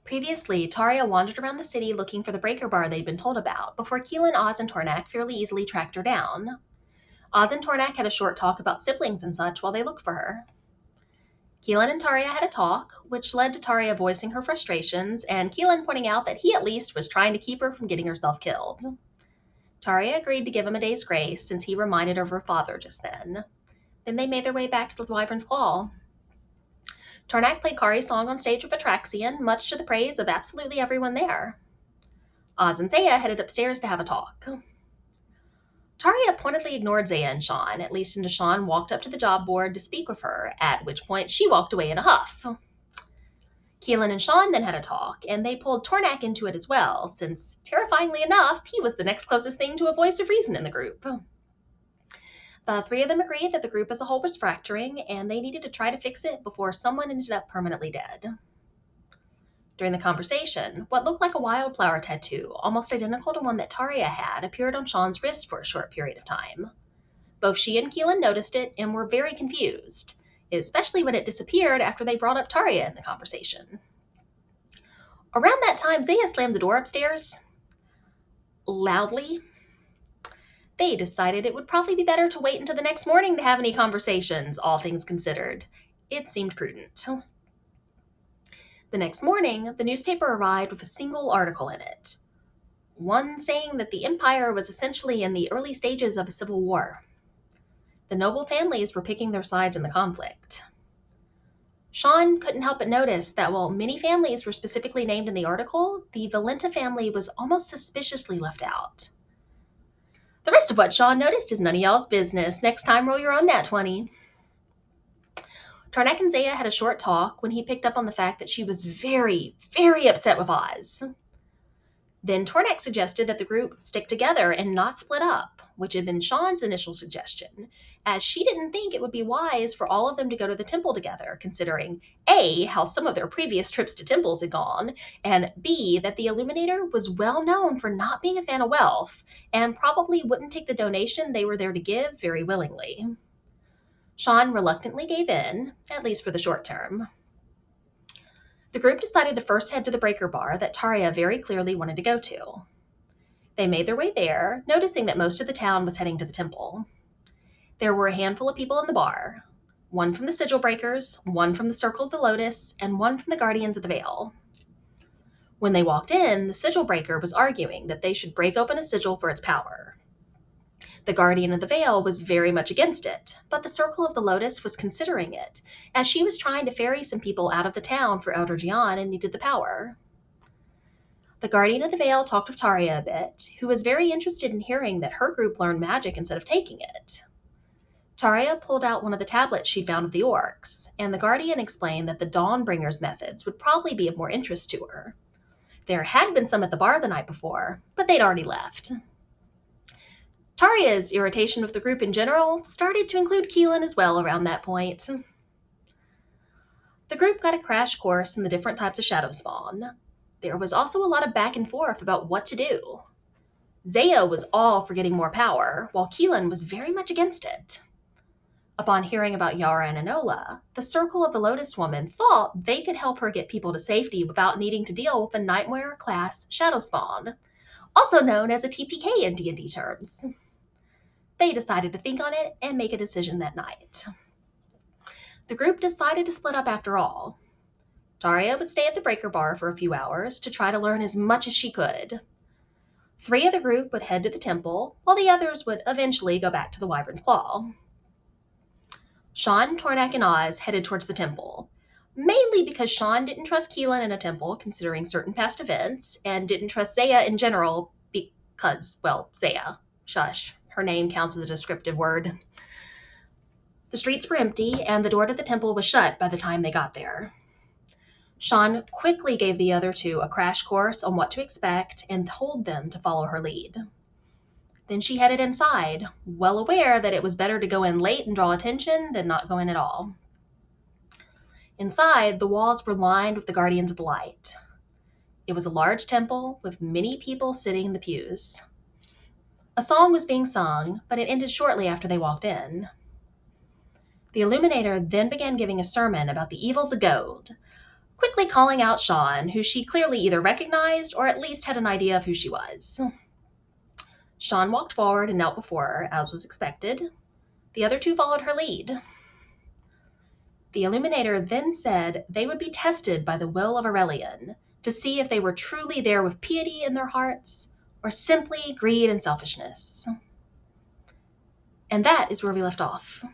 Previously, Taria wandered around the city looking for the breaker bar they'd been told about, before Keelan, Oz, and Tornak fairly easily tracked her down. Oz and Tornak had a short talk about siblings and such while they looked for her. Keelan and Taria had a talk, which led to Taria voicing her frustrations, and Keelan pointing out that he at least was trying to keep her from getting herself killed. Taria agreed to give him a day's grace, since he reminded her of her father just then. Then they made their way back to the Wyvern's Claw. Tornak played Kari's song on stage with Atraxian, much to the praise of absolutely everyone there. Oz and Zaya headed upstairs to have a talk. Taria pointedly ignored Zaya and Sean, at least until Sean walked up to the job board to speak with her, at which point she walked away in a huff. Keelan and Sean then had a talk, and they pulled Tornak into it as well, since, terrifyingly enough, he was the next closest thing to a voice of reason in the group. The three of them agreed that the group as a whole was fracturing, and they needed to try to fix it before someone ended up permanently dead. During the conversation, what looked like a wildflower tattoo, almost identical to one that Taria had, appeared on Sean's wrist for a short period of time. Both she and Keelan noticed it and were very confused, especially when it disappeared after they brought up Taria in the conversation. Around that time, Zaya slammed the door upstairs loudly. They decided it would probably be better to wait until the next morning to have any conversations, all things considered. It seemed prudent. The next morning, the newspaper arrived with a single article in it. One saying that the Empire was essentially in the early stages of a civil war. The noble families were picking their sides in the conflict. Sean couldn't help but notice that while many families were specifically named in the article, the Valenta family was almost suspiciously left out. The rest of what Sean noticed is none of y'all's business. Next time, roll your own nat 20. Tornak and Zaya had a short talk when he picked up on the fact that she was very, very upset with Oz. Then Tornak suggested that the group stick together and not split up, which had been Sean's initial suggestion, as she didn't think it would be wise for all of them to go to the temple together, considering A, how some of their previous trips to temples had gone, and B, that the Illuminator was well known for not being a fan of wealth, and probably wouldn't take the donation they were there to give very willingly. Sean reluctantly gave in, at least for the short term. The group decided to first head to the breaker bar that Taria very clearly wanted to go to. They made their way there, noticing that most of the town was heading to the temple. There were a handful of people in the bar, one from the Sigil Breakers, one from the Circle of the Lotus, and one from the Guardians of the Veil. When they walked in, the Sigil Breaker was arguing that they should break open a sigil for its power. The Guardian of the Veil was very much against it, but the Circle of the Lotus was considering it, as she was trying to ferry some people out of the town for Elder Gian and needed the power. The Guardian of the Veil talked with Taria a bit, who was very interested in hearing that her group learned magic instead of taking it. Taria pulled out one of the tablets she'd found of the orcs, and the Guardian explained that the Dawnbringer's methods would probably be of more interest to her. There had been some at the bar the night before, but they'd already left. Taria's irritation with the group in general started to include Keelan as well around that point. The group got a crash course in the different types of shadow spawn. There was also a lot of back and forth about what to do. Zaya was all for getting more power, while Keelan was very much against it. Upon hearing about Yara and Enola, the Circle of the Lotus Woman thought they could help her get people to safety without needing to deal with a Nightmare-class shadow spawn, also known as a TPK in D&D terms. They decided to think on it and make a decision that night. The group decided to split up after all. Taria would stay at the breaker bar for a few hours to try to learn as much as she could. 3 of the group would head to the temple, while the others would eventually go back to the Wyvern's Claw. Sean, Tornak, and Oz headed towards the temple, mainly because Sean didn't trust Keelan in a temple, considering certain past events, and didn't trust Zaya in general because, well, Zaya. Shush. Her name counts as a descriptive word. The streets were empty, and the door to the temple was shut by the time they got there. Sean quickly gave the other 2 a crash course on what to expect and told them to follow her lead. Then she headed inside, well aware that it was better to go in late and draw attention than not go in at all. Inside, the walls were lined with the Guardians of the Light. It was a large temple with many people sitting in the pews. A song was being sung, but it ended shortly after they walked in. The Illuminator then began giving a sermon about the evils of gold, quickly calling out Sean, who she clearly either recognized or at least had an idea of who she was. Sean walked forward and knelt before her, as was expected. The other two followed her lead. The Illuminator then said they would be tested by the will of Aurelian to see if they were truly there with piety in their hearts or simply greed and selfishness. And that is where we left off.